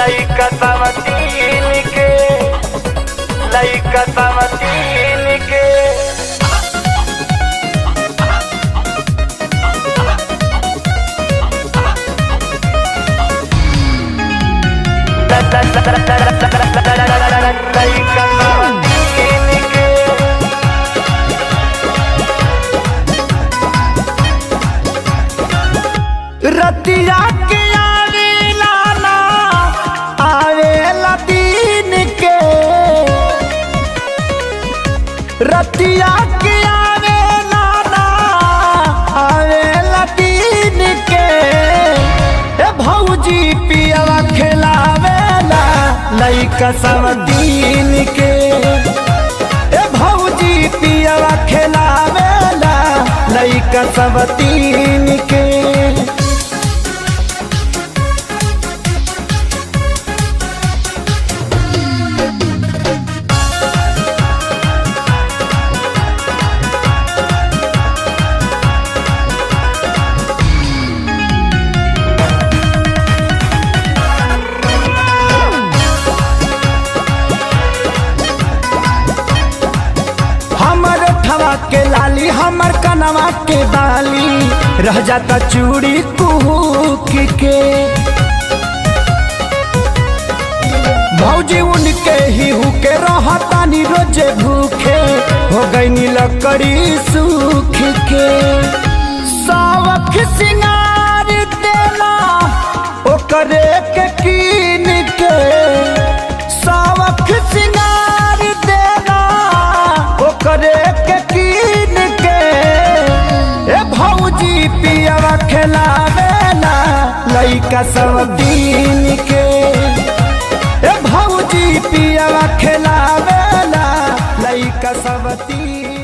लइका समतीन के, लइका समतीन के। लइका समतीन के। रतिया के आवेला ना आवेला दिन के, रतिया के आवेला ना आवेला दिन के। ए भौजी पियवा खिलावेला लइका समतीन के। ए भौजी पियवा खिलावेला लइका समतीन के। के लाली हमर कनवा के बाली रह जाता चूड़ी कुहूक के। भौजी उनके ही हुके रहतानी रोजे भूखे हो गई लकड़ी सूख के। सावक सिंगार देला ओकरे के कीन के, सावक सिंगार देला ओकरे के कीन के। ए भौजी पियवा खिलावेला लइका समतीन के। ए भौजी पियवा खिलावेला लइका समतीन।